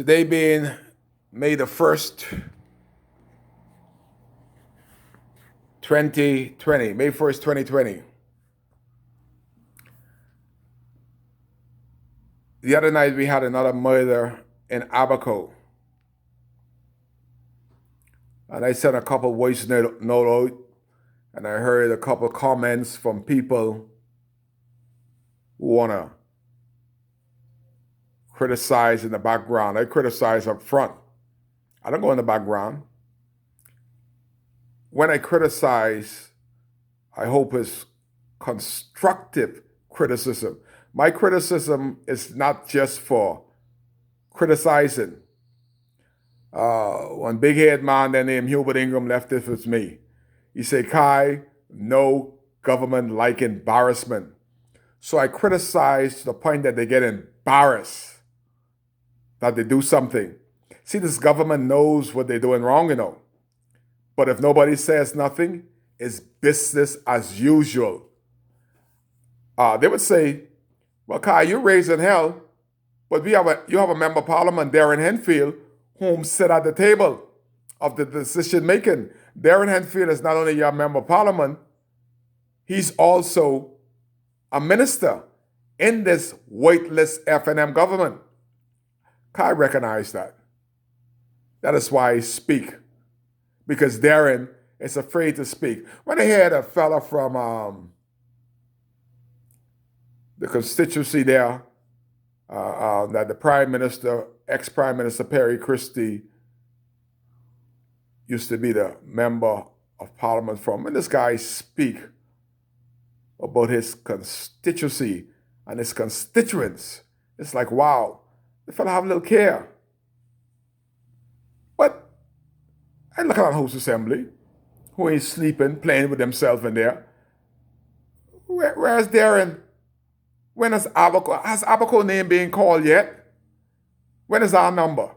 Today being May the 1st, 2020, May 1st, 2020. The other night we had another murder in Abaco. And I sent a couple voice note out, and I heard a couple comments from people who want to criticize in the background. I criticize up front. I don't go in the background. When I criticize, I hope it's constructive criticism. My criticism is not just for criticizing. One big head man that named Hubert Ingram left this with me. He said, Kai, no government like embarrassment. So I criticize to the point that they get embarrassed that they do something. See, this government knows what they're doing wrong, But if nobody says nothing, it's business as usual. They would say, well, Kai, you're raising hell, but you have a member of parliament, Darren Henfield, whom sit at the table of the decision making. Darren Henfield is not only your member of parliament, he's also a minister in this weightless F&M government. Kai recognized that. That is why I speak, because Darren is afraid to speak. When I heard a fella from the constituency there, that the Prime Minister, ex-Prime Minister Perry Christie used to be the member of parliament from, and this guy speak about his constituency and his constituents, it's like, wow, the fella have a little care. But I look at a House Assembly, who ain't sleeping, playing with themselves in there. Where's Darren? When has Abaco name being called yet? When is our number?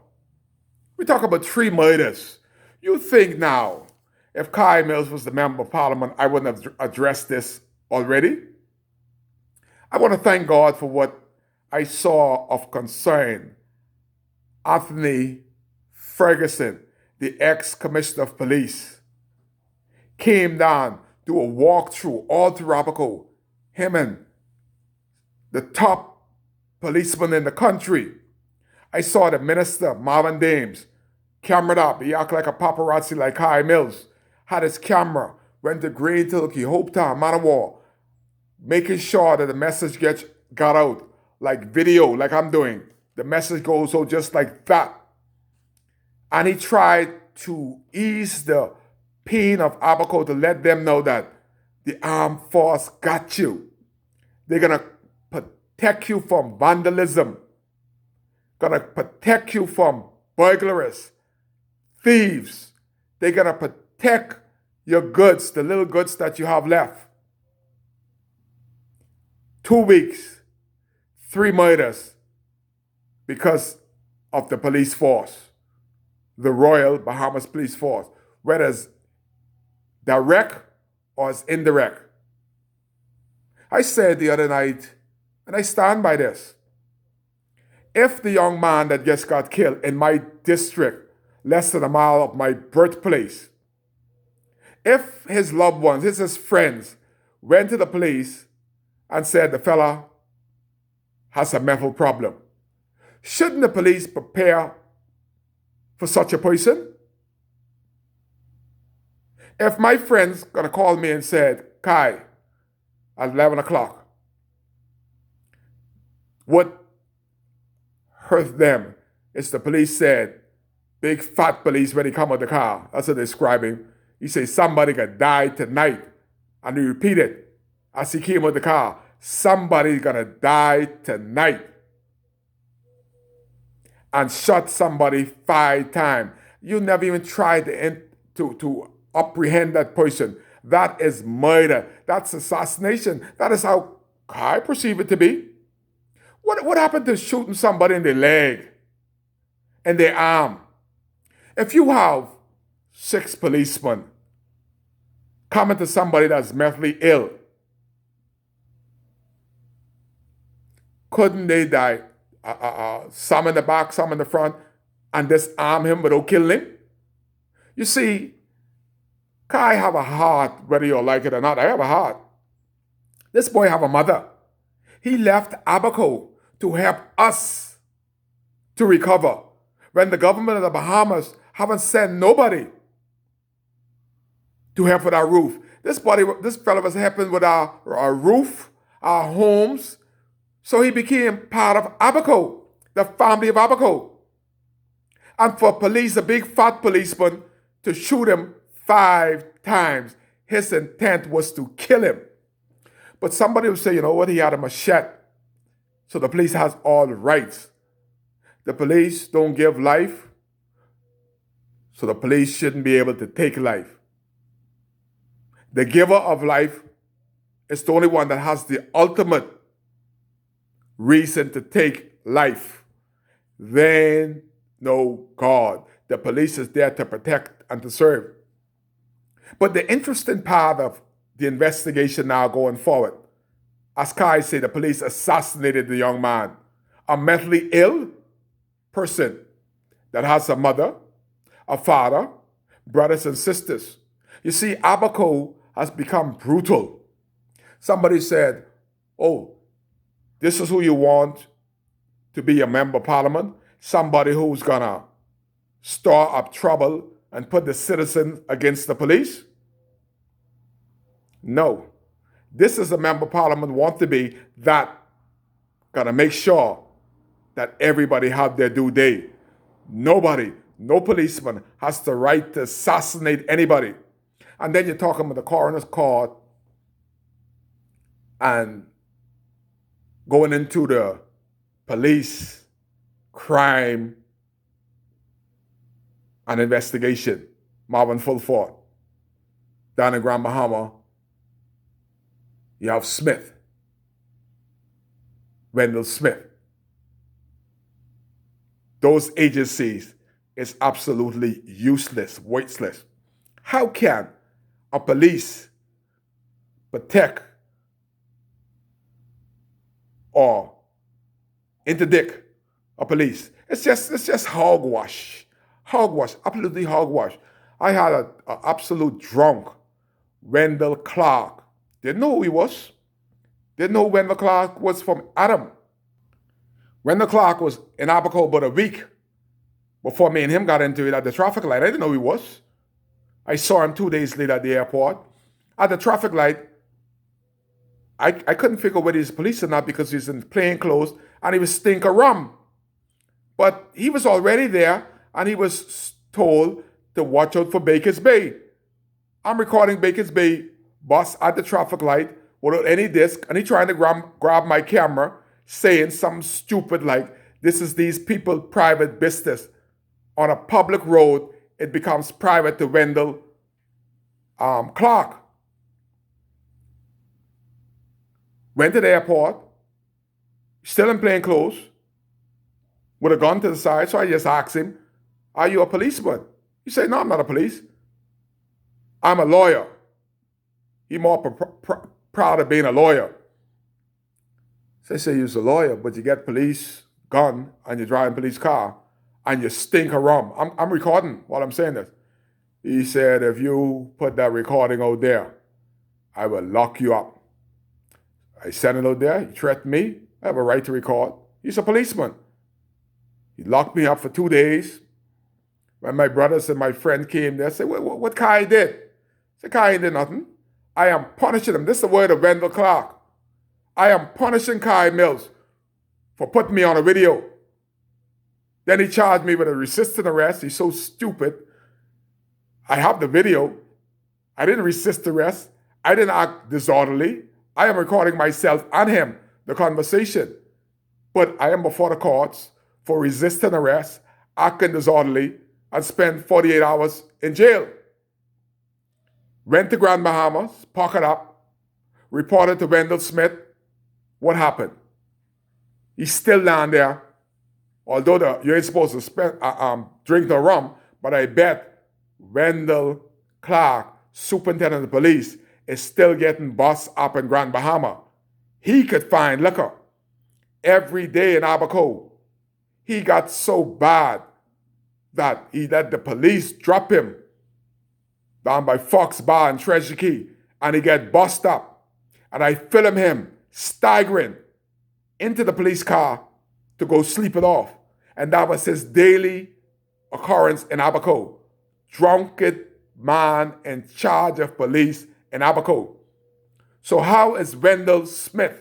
We talk about 3 murders. You think now, if Kai Mills was the member of parliament, I wouldn't have addressed this already? I want to thank God for what I saw of concern. Anthony Ferguson, the ex-commissioner of police, came down, do a walkthrough all through Abaco, him and the top policeman in the country. I saw the minister, Marvin Dames, cameraed up. He acted like a paparazzi like Kai Mills. Had his camera, went to Green Turkey, Hopetown, Manawar, making sure that the message got out, like video, like I'm doing. The message goes out just like that. And he tried to ease the pain of Abaco to let them know that the armed force got you. They're going to protect you from vandalism, gonna protect you from burglars, thieves. They're gonna protect your goods, the little goods that you have left. 2 weeks, 3 murders because of the police force, the Royal Bahamas Police Force, whether it's direct or it's indirect. I said the other night, and I stand by this. If the young man that just got killed in my district, less than a mile of my birthplace, if his loved ones, his friends, went to the police and said the fella has a mental problem, shouldn't the police prepare for such a person? If my friend's gonna call me and said, Kai, at 11 o'clock, what hurt them is the police said, big fat police when he come out the car. That's what they describe him. He says, somebody gonna die tonight. And he repeated as he came out the car, somebody's gonna die tonight. And shot somebody 5 times. You never even tried to apprehend that person. That is murder. That's assassination. That is how I perceive it to be. What happened to shooting somebody in the leg, in the arm? If you have 6 policemen coming to somebody that's mentally ill, couldn't they die? Some in the back, some in the front, and disarm him without killing him? You see, Kai have a heart, whether you like it or not. I have a heart. This boy have a mother. He left Abaco to help us to recover when the government of the Bahamas haven't sent nobody to help with our roof. This fellow was helping with our roof, our homes. So he became part of Abaco, the family of Abaco. And for police, a big fat policeman, to shoot him 5 times, his intent was to kill him. But somebody would say, you know what, he had a machete. So the police has all the rights. The police don't give life, so the police shouldn't be able to take life. The giver of life is the only one that has the ultimate reason to take life. Then no God. The police is there to protect and to serve. But the interesting part of the investigation now going forward, as Kai said, the police assassinated the young man, a mentally ill person that has a mother, a father, brothers and sisters. You see, Abaco has become brutal. Somebody said, oh, this is who you want to be a member of parliament? Somebody who's gonna stir up trouble and put the citizens against the police? No. This is a member of parliament want to be that gonna make sure that everybody have their due day. Nobody, no policeman has the right to assassinate anybody. And then you're talking about the coroner's court and going into the police crime and investigation. Marvin Fulford. Down in Grand Bahama, you have Smith, Wendell Smith. Those agencies is absolutely useless, weightless. How can a police protect or interdict a police? It's just hogwash. Hogwash, absolutely hogwash. I had an absolute drunk, Wendell Clark. Didn't know who he was. Didn't know Wendell Clark was from Adam. Wendell Clark was in Abaco about a week before me and him got into it at the traffic light. I didn't know who he was. I saw him 2 days later at the airport. At the traffic light, I couldn't figure whether he's police or not because he's in plain clothes and he was stink of rum. But he was already there and he was told to watch out for Baker's Bay. I'm recording Baker's Bay bus at the traffic light without any disc, and he trying to grab my camera, saying something stupid like, this is these people private business. On a public road, it becomes private to Wendell Clark. Went to the airport, still in plain clothes, with a gun to the side. So I just asked him, are you a policeman? He said, no, I'm not a police. I'm a lawyer. He more proud of being a lawyer. So I say, you're a lawyer, but you get police gun and you're driving police car and you stink of rum. I'm recording while I'm saying this. He said, if you put that recording out there, I will lock you up. I sent it out there. He threatened me. I have a right to record. He's a policeman. He locked me up for 2 days. When my brothers and my friend came there, I said, what Kai did? I said, Kai did nothing. I am punishing him. This is the word of Wendell Clark. I am punishing Kai Mills for putting me on a video. Then he charged me with a resisting arrest. He's so stupid. I have the video. I didn't resist arrest. I didn't act disorderly. I am recording myself and him, the conversation. But I am before the courts for resisting arrest, acting disorderly, and spent 48 hours in jail. Went to Grand Bahamas, pocket up, reported to Wendell Smith. What happened? He's still down there, although you ain't supposed to drink the rum, but I bet Wendell Clark, superintendent of the police, is still getting bossed up in Grand Bahama. He could find liquor every day in Abaco. He got so bad that he let the police drop him down by Fox Bar and Treasure Key, and he get bust up. And I film him staggering into the police car to go sleep it off. And that was his daily occurrence in Abaco. Drunken man in charge of police in Abaco. So how is Wendell Smith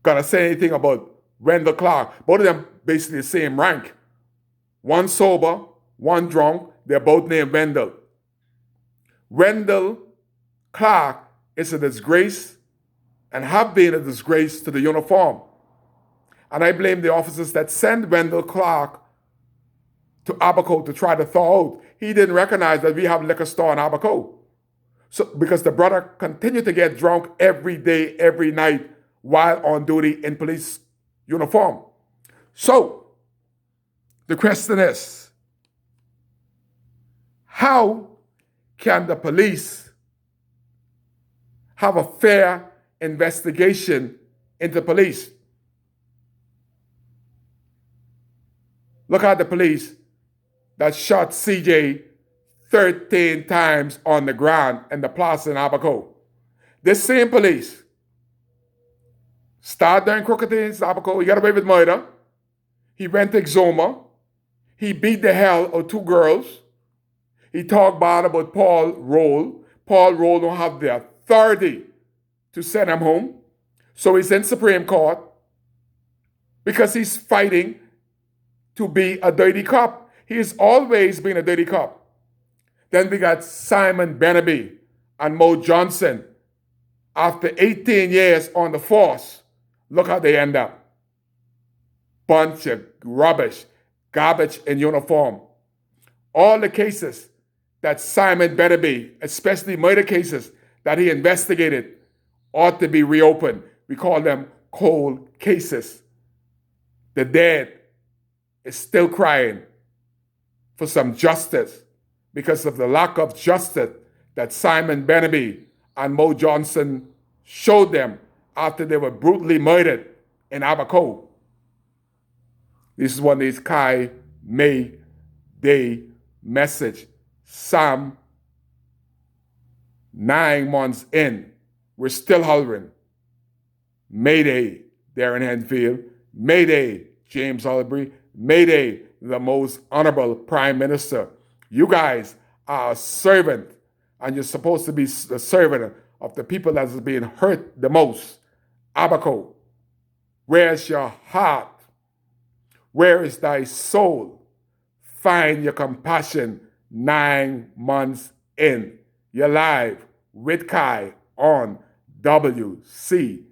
gonna say anything about Wendell Clark? Both of them basically the same rank. One sober, one drunk. They're both named Wendell. Wendell Clark is a disgrace and have been a disgrace to the uniform. And I blame the officers that sent Wendell Clark to Abaco to try to thaw out. He didn't recognize that we have a liquor store in Abaco. So, because the brother continued to get drunk every day, every night, while on duty in police uniform. So, the question is, how can the police have a fair investigation into police? Look at the police that shot CJ 13 times on the ground in the plaza in Abaco. This same police started doing crooked things in Abaco. He got away with murder. He went to Exuma. He beat the hell out of two girls. He talked bad about Paul Roll. Paul Roll don't have the authority to send him home. So he's in Supreme Court because he's fighting to be a dirty cop. He's always been a dirty cop. Then we got Simon Benaby and Mo Johnson. After 18 years on the force, look how they end up. Bunch of rubbish, garbage in uniform. All the cases that Simon Benaby, especially murder cases that he investigated, ought to be reopened. We call them cold cases. The dead is still crying for some justice because of the lack of justice that Simon Benaby and Mo Johnson showed them after they were brutally murdered in Abaco. This is one of these Kai May Day message. Some 9 months in, we're still hollering. Mayday, Darren Henfield. Mayday, James Albury. Mayday, the most honorable Prime Minister. You guys are a servant, and you're supposed to be the servant of the people that is being hurt the most. Abaco, where's your heart? Where is thy soul? Find your compassion 9 months in. You're live with Kai on WCAY.